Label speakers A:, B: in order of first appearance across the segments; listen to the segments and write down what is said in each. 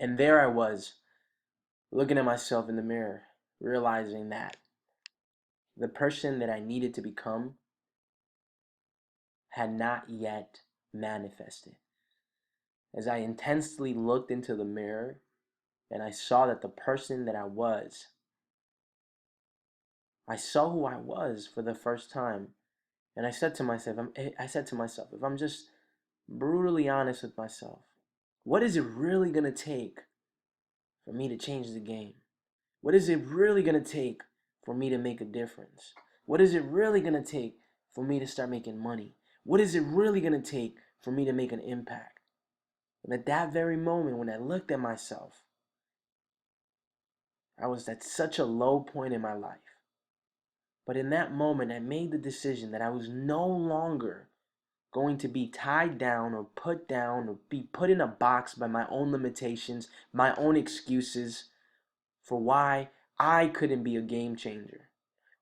A: And there I was, looking at myself in the mirror, realizing that the person that I needed to become had not yet manifested. As I intensely looked into the mirror and I saw that the person that I saw who I was for the first time. And I said to myself, if I'm just brutally honest with myself, what is it really going to take for me to change the game? What is it really going to take for me to make a difference? What is it really going to take for me to start making money? What is it really going to take for me to make an impact? And at that very moment, when I looked at myself, I was at such a low point in my life. But in that moment, I made the decision that I was no longer going to be tied down or be put in a box by my own limitations, my own excuses for why I couldn't be a game changer.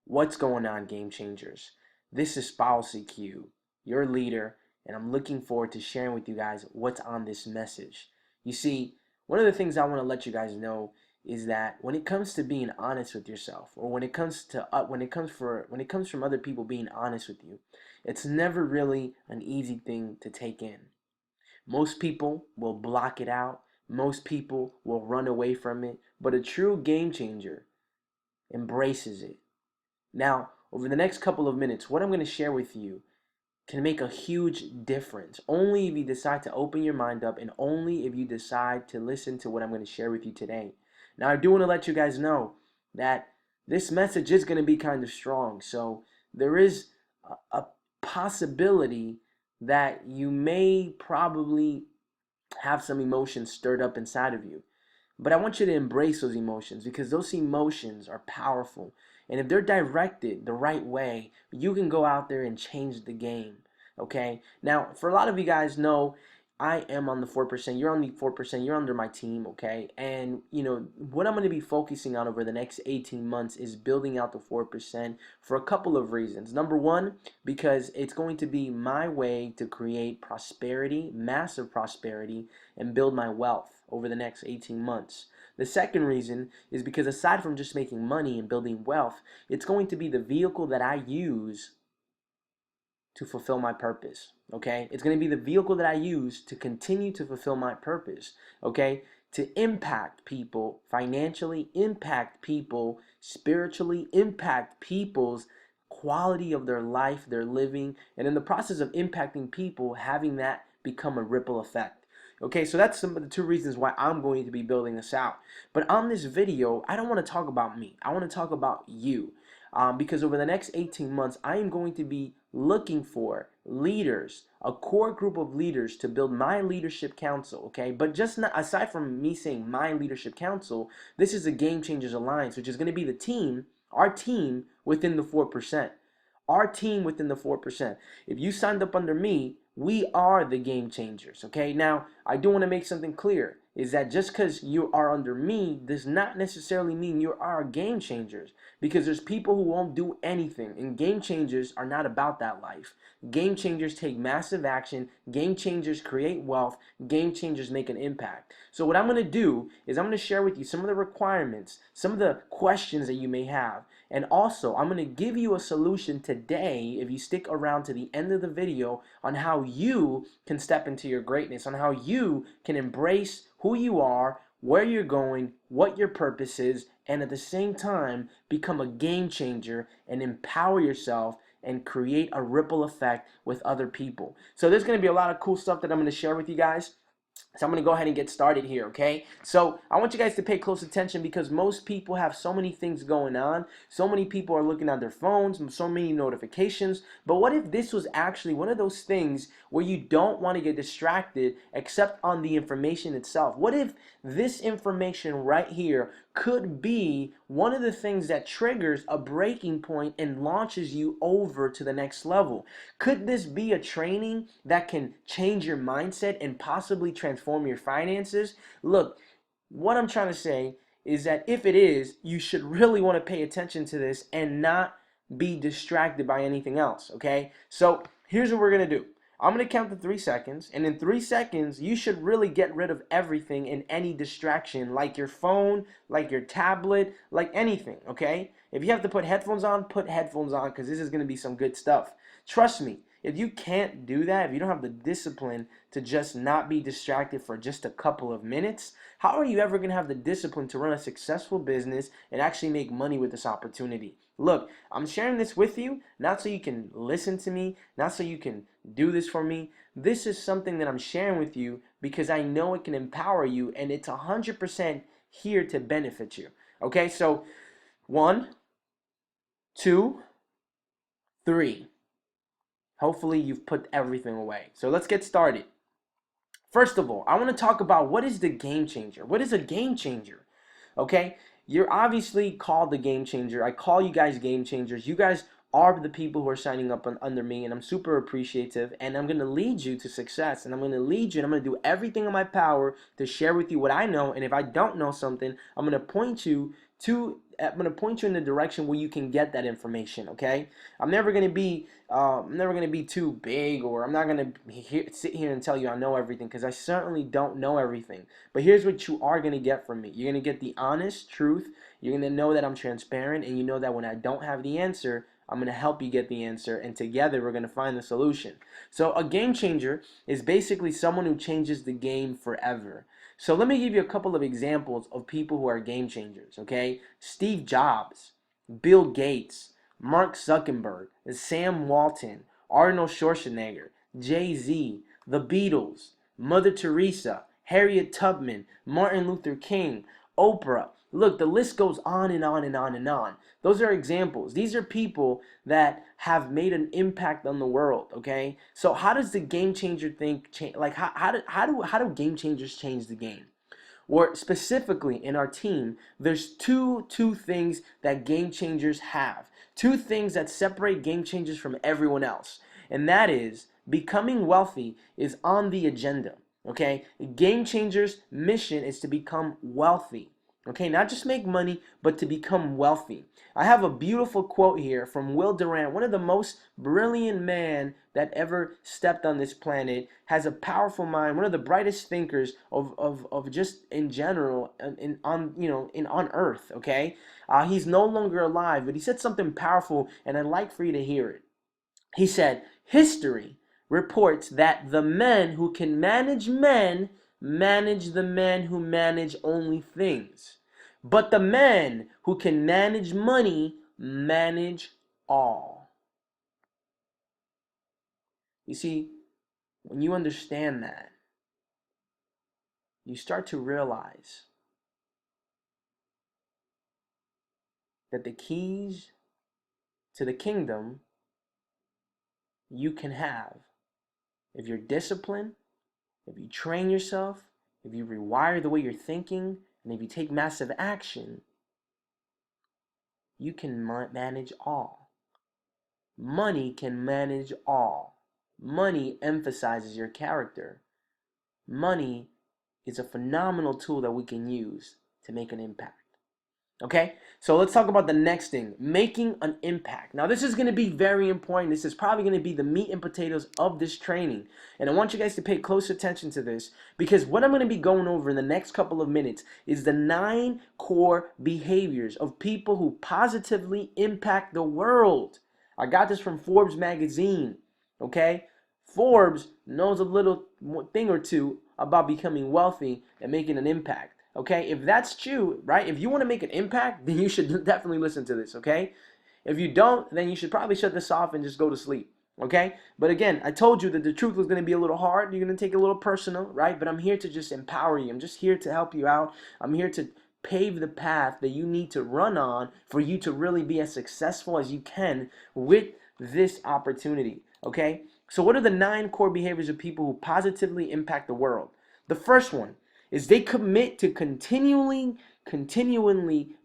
A: What's going on, game changers? This is Policy Q, your leader, and I'm looking forward to sharing with you guys what's on this message. You see, one of the things I want to let you guys know is that when it comes to being honest with yourself, or when it comes from other people being honest with you, it's never really an easy thing to take in. Most people will block it out. Most people will run away from it, but a true game changer embraces it. Now, over the next couple of minutes, what I'm going to share with you can make a huge difference only if you decide to open your mind up and only if you decide to listen to what I'm going to share with you today. Now, I do want to let you guys know that this message is going to be kind of strong. So there is a possibility that you may probably have some emotions stirred up inside of you. But I want you to embrace those emotions because those emotions are powerful. And if they're directed the right way, you can go out there and change the game. Okay? Now, for a lot of you guys know, I am on the 4%. You're on the 4%. You're under my team, okay? And, what I'm going to be focusing on over the next 18 months is building out the 4% for a couple of reasons. Number one, because it's going to be my way to create prosperity, massive prosperity, and build my wealth over the next 18 months. The second reason is because aside from just making money and building wealth, it's going to be the vehicle that I use to fulfill my purpose. Okay? It's going to be the vehicle that I use to continue to fulfill my purpose. Okay? To impact people financially, impact people spiritually, impact people's quality of their life, their living, and in the process of impacting people, having that become a ripple effect. Okay, so that's some of the two reasons why I'm going to be building this out. But on this video, I don't want to talk about me. I want to talk about you. Because over the next 18 months, I am going to be looking for leaders, a core group of leaders to build my leadership council, okay? But just not, aside from me saying my leadership council, this is a Game Changers Alliance, which is going to be the team, our team within the 4%. Our team within the 4%. If you signed up under me, we are the game changers, okay? Now, I do want to make something clear, is that just because you are under me does not necessarily mean you are game changers, because there's people who won't do anything, and game changers are not about that life. Game changers take massive action, game changers create wealth, game changers make an impact. So what I'm going to do is I'm going to share with you some of the requirements, some of the questions that you may have, and also I'm going to give you a solution today if you stick around to the end of the video on how you can step into your greatness, on how you can embrace who you are, where you're going, what your purpose is, and at the same time become a game changer and empower yourself and create a ripple effect with other people. So there's going to be a lot of cool stuff that I'm going to share with you guys. So I'm going to go ahead and get started here, okay? So I want you guys to pay close attention because most people have so many things going on. So many people are looking at their phones, so many notifications. But what if this was actually one of those things where you don't want to get distracted except on the information itself? What if this information right here could be one of the things that triggers a breaking point and launches you over to the next level? Could this be a training that can change your mindset and possibly transform your finances? Look, what I'm trying to say is that if it is, you should really want to pay attention to this and not be distracted by anything else, okay? So here's what we're going to do. I'm going to count to 3 seconds, and in 3 seconds, you should really get rid of everything and any distraction, like your phone, like your tablet, like anything, okay? If you have to put headphones on, put headphones on, because this is going to be some good stuff. Trust me, if you can't do that, if you don't have the discipline to just not be distracted for just a couple of minutes, how are you ever going to have the discipline to run a successful business and actually make money with this opportunity? Look, I'm sharing this with you, not so you can listen to me, not so you can do this for me. This is something that I'm sharing with you because I know it can empower you, and it's 100% here to benefit you. Okay, so 1, 2, 3. Hopefully you've put everything away. So let's get started. First of all, I want to talk about what is the game changer. What is a game changer? Okay, you're obviously called the game changer. I call you guys game changers. You guys are the people who are signing up under me, and I'm super appreciative, and I'm going to lead you to success, and I'm going to lead you, and I'm going to do everything in my power to share with you what I know. And if I don't know something, I'm going to point you in the direction where you can get that information. Okay, I'm never going to be too big, or I'm not going to sit here and tell you I know everything, because I certainly don't know everything. But here's what you are going to get from me. You're going to get the honest truth. You're going to know that I'm transparent, and you know that when I don't have the answer, I'm going to help you get the answer, and together we're going to find the solution. So a game changer is basically someone who changes the game forever. So let me give you a couple of examples of people who are game changers, okay? Steve Jobs, Bill Gates, Mark Zuckerberg, Sam Walton, Arnold Schwarzenegger, Jay-Z, the Beatles, Mother Teresa, Harriet Tubman, Martin Luther King, Oprah. Look, the list goes on and on and on and on. Those are examples. These are people that have made an impact on the world, okay? So how does the game changer think change? Like how do game changers change the game? Or specifically in our team, there's two things that game changers have. Two things that separate game changers from everyone else. And that is becoming wealthy is on the agenda. Okay? Game changers' mission is to become wealthy. Okay, not just make money, but to become wealthy. I have a beautiful quote here from Will Durant, one of the most brilliant men that ever stepped on this planet, has a powerful mind, one of the brightest thinkers of just in general on earth. Okay, he's no longer alive, but he said something powerful, and I'd like for you to hear it. He said, "History reports that the men who can manage men manage the men who manage only things. But the men who can manage money manage all." You see, when you understand that, you start to realize that the keys to the kingdom you can have if you're disciplined, if you train yourself, if you rewire the way you're thinking, and if you take massive action. You can manage all. Money can manage all. Money emphasizes your character. Money is a phenomenal tool that we can use to make an impact. Okay, so let's talk about the next thing, making an impact. Now, this is going to be very important. This is probably going to be the meat and potatoes of this training. And I want you guys to pay close attention to this, because what I'm going to be going over in the next couple of minutes is the 9 core behaviors of people who positively impact the world. I got this from Forbes magazine. Okay, Forbes knows a little thing or two about becoming wealthy and making an impact. Okay, if that's true, right? If you want to make an impact, then you should definitely listen to this, okay? If you don't, then you should probably shut this off and just go to sleep, okay? But again, I told you that the truth was going to be a little hard. You're going to take it a little personal, right? But I'm here to just empower you. I'm just here to help you out. I'm here to pave the path that you need to run on for you to really be as successful as you can with this opportunity, okay? So what are the 9 core behaviors of people who positively impact the world? The first one is they commit to continually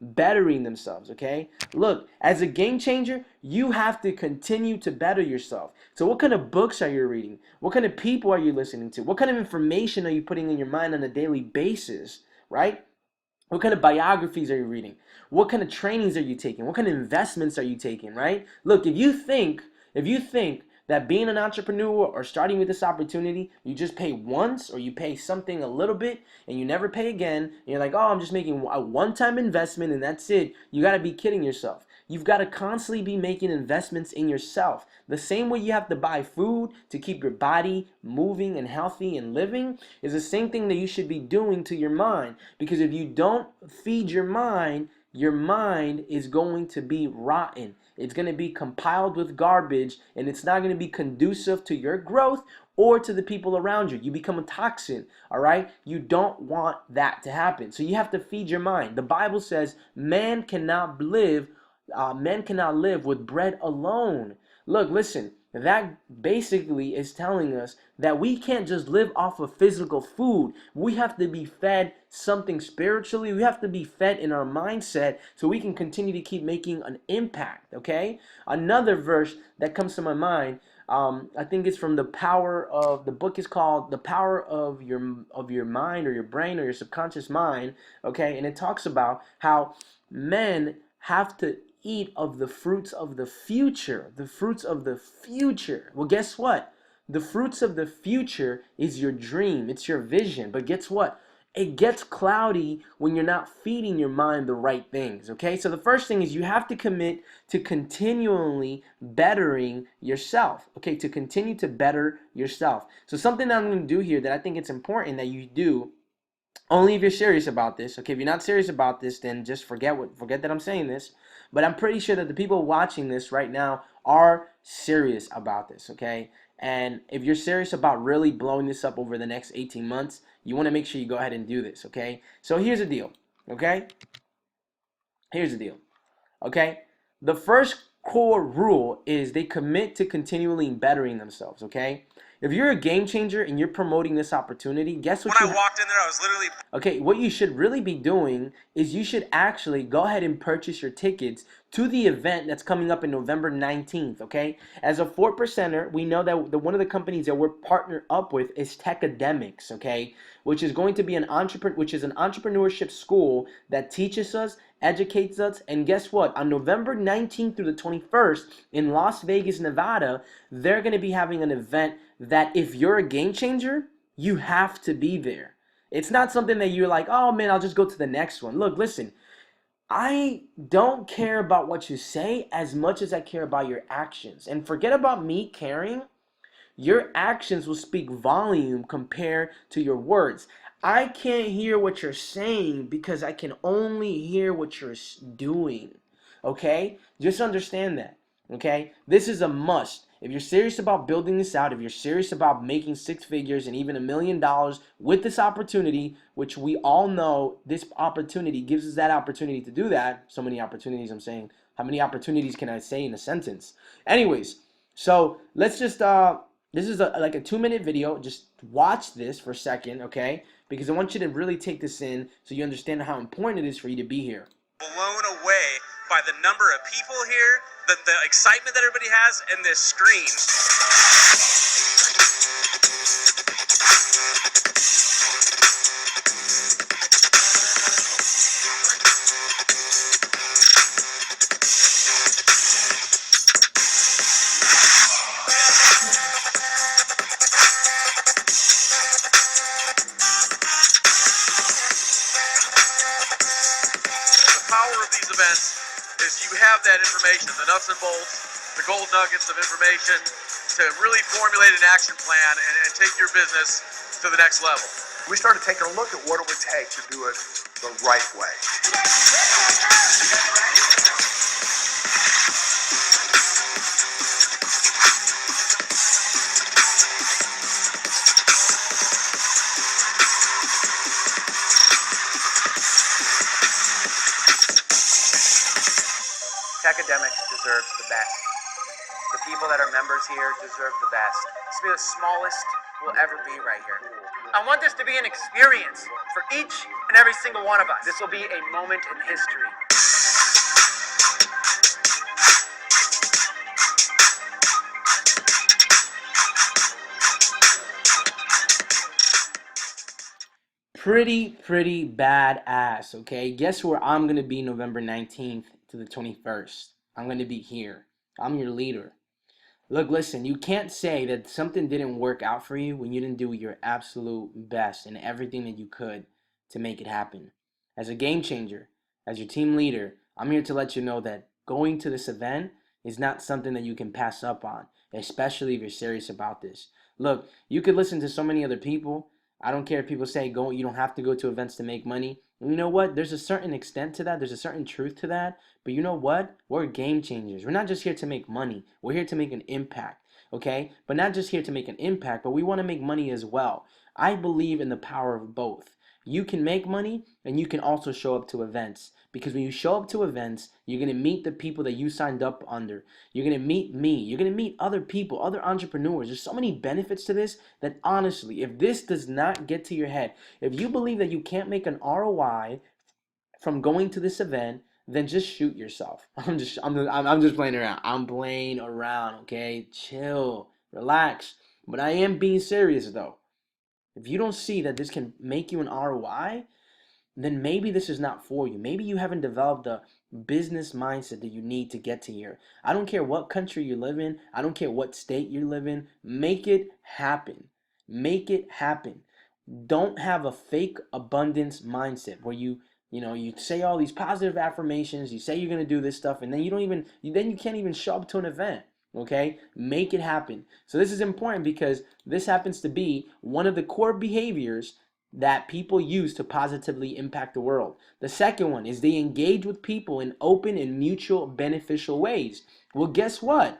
A: bettering themselves, okay? Look, as a game changer, you have to continue to better yourself. So what kind of books are you reading? What kind of people are you listening to? What kind of information are you putting in your mind on a daily basis, right? What kind of biographies are you reading? What kind of trainings are you taking? What kind of investments are you taking, right? Look, if you think that being an entrepreneur or starting with this opportunity, you just pay once or you pay something a little bit and you never pay again. And you're like, oh, I'm just making a one-time investment and that's it. You got to be kidding yourself. You've got to constantly be making investments in yourself. The same way you have to buy food to keep your body moving and healthy and living is the same thing that you should be doing to your mind. Because if you don't feed your mind is going to be rotten. It's going to be compiled with garbage and it's not going to be conducive to your growth or to the people around you. You become a toxin, all right? You don't want that to happen. So you have to feed your mind. The Bible says man cannot live with bread alone. Look, listen, that basically is telling us that we can't just live off of physical food. We have to be fed something spiritually. We have to be fed in our mindset so we can continue to keep making an impact, okay? Another verse that comes to my mind, I think it's from the book is called The Power of Your Mind or Your Brain or Your Subconscious Mind, okay? And it talks about how men have to eat of the fruits of the future. The fruits of the future. Well, guess what? The fruits of the future is your dream. It's your vision. But guess what? It gets cloudy when you're not feeding your mind the right things, okay? So the first thing is you have to commit to continually bettering yourself, okay? To continue to better yourself. So something that I'm going to do here that I think it's important that you do only if you're serious about this. Okay, if you're not serious about this, then just forget that I'm saying this. But I'm pretty sure that the people watching this right now are serious about this, okay? And if you're serious about really blowing this up over the next 18 months, you want to make sure you go ahead and do this, okay? So here's the deal, okay? Here's the deal, okay? The first core rule is they commit to continually bettering themselves, okay? If you're a game changer and you're promoting this opportunity, guess what? When I walked in there, I was literally... Okay, what you should really be doing is you should actually go ahead and purchase your tickets to the event that's coming up in November 19th, okay? As a 4%er, we know that one of the companies that we're partnered up with is Techademics, okay? Which is going to be an entrepreneurship school that teaches us, educates us, and guess what? On November 19th through the 21st in Las Vegas, Nevada, they're going to be having an event that if you're a game changer, you have to be there. It's not something that you're like, oh man, I'll just go to the next one. Look, listen, I don't care about what you say as much as I care about your actions. And forget about me caring. Your actions will speak volume compared to your words. I can't hear what you're saying because I can only hear what you're doing. Okay? Just understand that. Okay? This is a must. If you're serious about building this out, if you're serious about making six figures and even $1 million with this opportunity, which we all know this opportunity gives us that opportunity to do that. So many opportunities, I'm saying. How many opportunities can I say in a sentence? Anyways, so let's just this is like a 2-minute video. Just watch this for a second, okay? Because I want you to really take this in so you understand how important it is for you to be here. Blown away by the number of people here, the excitement that everybody has, and this screen. Power of these events is you have that information, the nuts and bolts, the gold nuggets of information to really formulate an action plan and take your business to the next level. We started taking a look at what it would take to do it the right way. Techademics deserves the best. The people that are members here deserve the best. This will be the smallest we'll ever be right here. I want this to be an experience for each and every single one of us. This will be a moment in history. Pretty badass, okay? Guess where I'm going to be November 19th to the 21st? I'm going to be here. I'm your leader. Look, listen, you can't say that something didn't work out for you when you didn't do your absolute best and everything that you could to make it happen. As a game changer, as your team leader, I'm here to let you know that going to this event is not something that you can pass up on, especially if you're serious about this. Look, you could listen to so many other people. I don't care if people say go, you don't have to go to events to make money. And you know what? There's a certain extent to that. There's a certain truth to that. But you know what? We're game changers. We're not just here to make money. We're here to make an impact, okay? But not just here to make an impact, but we want to make money as well. I believe in the power of both. You can make money and you can also show up to events, because when you show up to events, you're going to meet the people that you signed up under. You're going to meet me. You're going to meet other people, other entrepreneurs. There's so many benefits to this that honestly, if this does not get to your head, if you believe that you can't make an ROI from going to this event, then just shoot yourself. I'm just playing around. I'm playing around, okay? Chill, relax. But I am being serious though. If you don't see that this can make you an ROI, then maybe this is not for you. Maybe you haven't developed the business mindset that you need to get to here. I don't care what country you live in. I don't care what state you live in. Make it happen. Make it happen. Don't have a fake abundance mindset where you say all these positive affirmations, you say you're going to do this stuff, and then you can't even show up to an event. Okay, make it happen. So this is important because this happens to be one of the core behaviors that people use to positively impact the world. The second one is they engage with people in open and mutual beneficial ways. Well, guess what?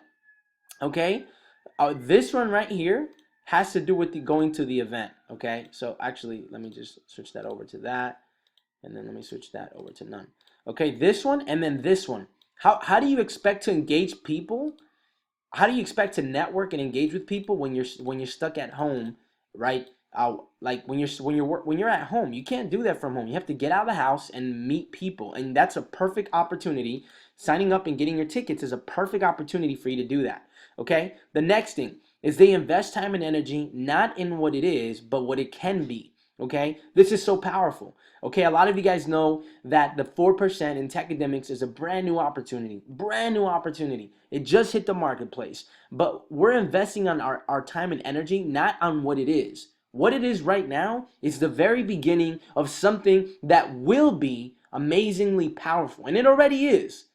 A: Okay, this one right here has to do with the going to the event. Okay, so actually, let me just switch that over to that, and then let me switch that over to none. Okay, this one and then this one. How do you expect to engage people? How do you expect to network and engage with people when you're stuck at home, right? Like when you're at home, you can't do that from home. You have to get out of the house and meet people, and that's a perfect opportunity. Signing up and getting your tickets is a perfect opportunity for you to do that. Okay. The next thing is they invest time and energy not in what it is, but what it can be. Okay, this is so powerful. Okay, a lot of you guys know that the 4% in Techademics is a brand new opportunity. Brand new opportunity. It just hit the marketplace. But we're investing on our time and energy, not on what it is. What it is right now is the very beginning of something that will be amazingly powerful. And it already is.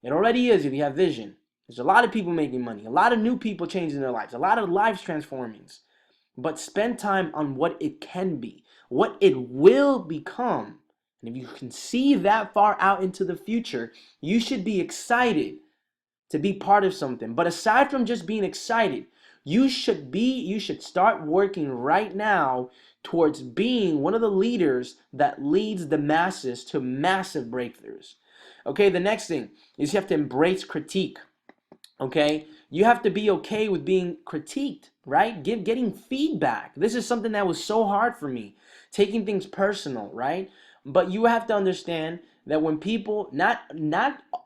A: It already is if you have vision. There's a lot of people making money, a lot of new people changing their lives, a lot of lives transforming. But spend time on what it can be, what it will become. And if you can see that far out into the future, you should be excited to be part of something. But aside from just being excited, you should start working right now towards being one of the leaders that leads the masses to massive breakthroughs. Okay, the next thing is you have to embrace critique. Okay, you have to be okay with being critiqued, right? Getting feedback. This is something that was so hard for me, taking things personal, right? But you have to understand that when people, not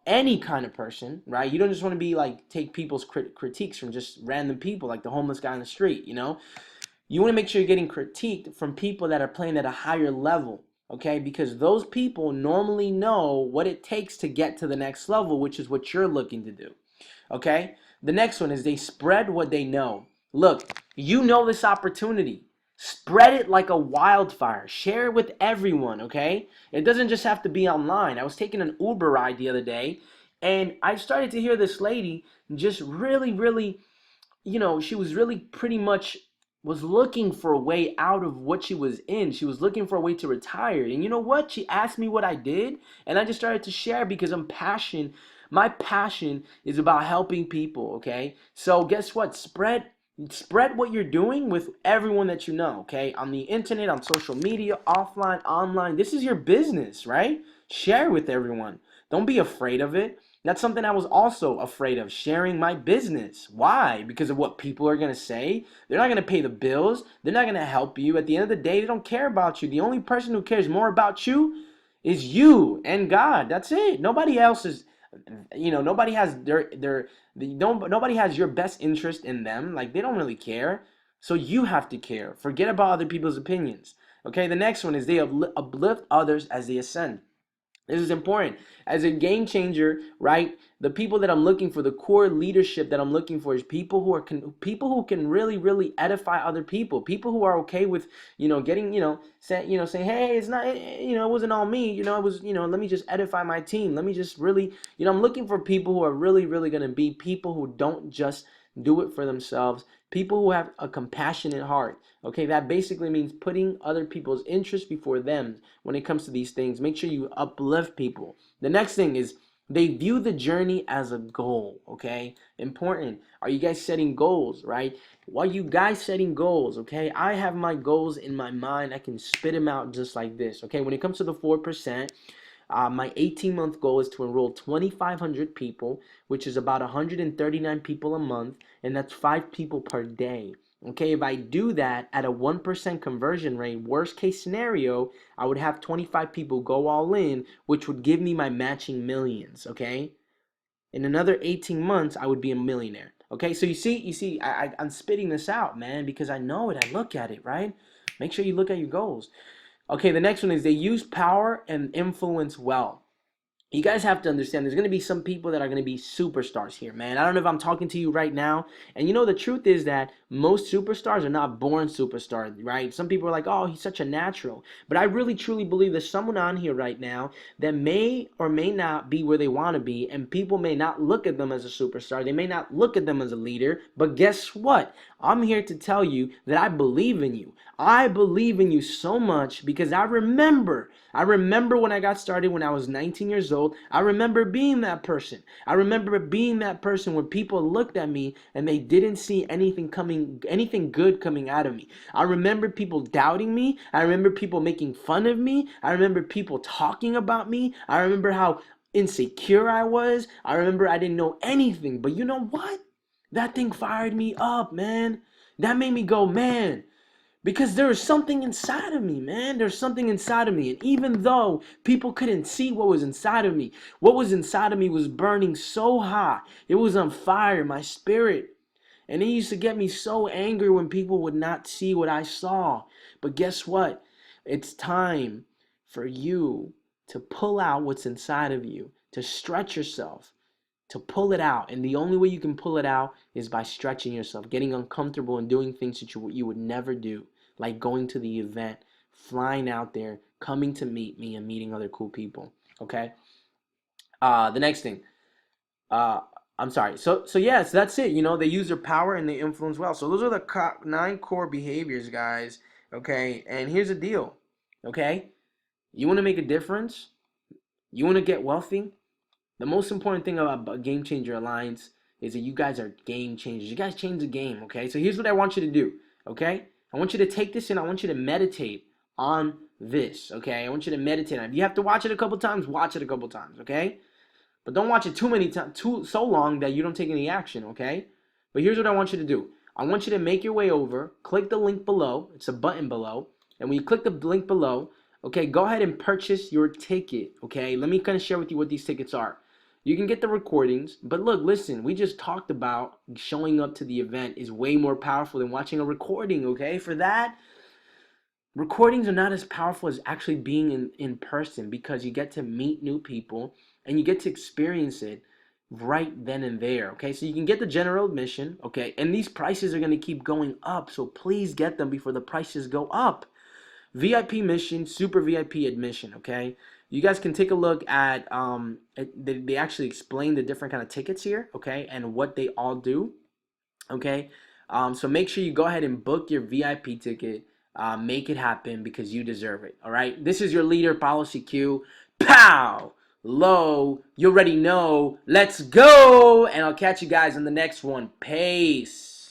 A: any kind of person, right? You don't just want to be like take people's critiques from just random people like the homeless guy on the street. You want to make sure you're getting critiqued from people that are playing at a higher level. Okay, because those people normally know what it takes to get to the next level, which is what you're looking to do. Okay? The next one is they spread what they know. Look, you know this opportunity. Spread it like a wildfire. Share it with everyone, okay? It doesn't just have to be online. I was taking an Uber ride the other day, and I started to hear this lady just really, really, she was really pretty much was looking for a way out of what she was in. She was looking for a way to retire. And you know what? She asked me what I did, and I just started to share because I'm passionate. My passion is about helping people, okay? So guess what? Spread what you're doing with everyone that you know, okay? On the internet, on social media, offline, online. This is your business, right? Share with everyone. Don't be afraid of it. That's something I was also afraid of, sharing my business. Why? Because of what people are going to say. They're not going to pay the bills. They're not going to help you. At the end of the day, they don't care about you. The only person who cares more about you is you and God. That's it. Nobody else is, nobody has nobody has your best interest in them. Like, they don't really care. So you have to care. Forget about other people's opinions. Okay, the next one is they uplift others as they ascend. This is important. As a game changer, right? The people that I'm looking for, the core leadership that I'm looking for, is people who are people who can really, really edify other people. People who are okay with, getting, saying, hey, it's not, it wasn't all me. It was, let me just edify my team. Let me just really, I'm looking for people who are really, really going to be people who don't just do it for themselves. People who have a compassionate heart. Okay, that basically means putting other people's interests before them when it comes to these things. Make sure you uplift people. The next thing is they view the journey as a goal. Okay, important. Are you guys setting goals, right? While you guys setting goals, okay, I have my goals in my mind. I can spit them out just like this. Okay, when it comes to the 4%, my 18-month goal is to enroll 2,500 people, which is about 139 people a month, and that's 5 people per day. Okay, if I do that at a 1% conversion rate, worst case scenario, I would have 25 people go all in, which would give me my matching millions. Okay, in another 18 months, I would be a millionaire. Okay, so you see, I'm spitting this out, man, because I know it. I look at it, right? Make sure you look at your goals. Okay, the next one is they use power and influence well. You guys have to understand there's going to be some people that are going to be superstars here, man. I don't know if I'm talking to you right now. And the truth is that most superstars are not born superstars, right? Some people are like, oh, he's such a natural. But I really truly believe there's someone on here right now that may or may not be where they want to be. And people may not look at them as a superstar. They may not look at them as a leader. But guess what? I'm here to tell you that I believe in you. I believe in you so much because I remember when I got started when I was 19 years old. I remember being that person. I remember being that person where people looked at me and they didn't see anything good coming out of me. I remember people doubting me. I remember people making fun of me. I remember people talking about me. I remember how insecure I was. I remember I didn't know anything. But you know what? That thing fired me up, man. That made me go, man. Because there was something inside of me, man. There's something inside of me. And even though people couldn't see what was inside of me, what was inside of me was burning so hot. It was on fire, my spirit. And it used to get me so angry when people would not see what I saw. But guess what? It's time for you to pull out what's inside of you, to stretch yourself, to pull it out. And the only way you can pull it out is by stretching yourself, getting uncomfortable and doing things that you would never do, like going to the event, flying out there, coming to meet me and meeting other cool people. Okay. The next thing, uh, I'm sorry. So yes, that's it. They use their power and they influence well. So those are the 9 core behaviors, guys. Okay. And here's the deal. Okay. You want to make a difference? You want to get wealthy? The most important thing about Game Changer Alliance is that you guys are game changers. You guys change the game, okay? So here's what I want you to do, okay? I want you to take this and I want you to meditate on this, okay? I want you to meditate on it. If you have to watch it a couple times, watch it a couple times, okay? But don't watch it too many times, so long that you don't take any action, okay? But here's what I want you to do. I want you to make your way over, click the link below. It's a button below. And when you click the link below, okay, go ahead and purchase your ticket, okay? Let me kind of share with you what these tickets are. You can get the recordings, but look, listen, we just talked about showing up to the event is way more powerful than watching a recording, okay? For that, recordings are not as powerful as actually being in person because you get to meet new people and you get to experience it right then and there, okay? So you can get the general admission, okay? And these prices are going to keep going up, so please get them before the prices go up. VIP mission, super VIP admission, okay? You guys can take a look at, they actually explain the different kind of tickets here, okay? And what they all do, okay? So make sure you go ahead and book your VIP ticket. Make it happen because you deserve it, all right? This is your leader, Paulo CQ. Pow! Low, you already know. Let's go! And I'll catch you guys in the next one. Peace.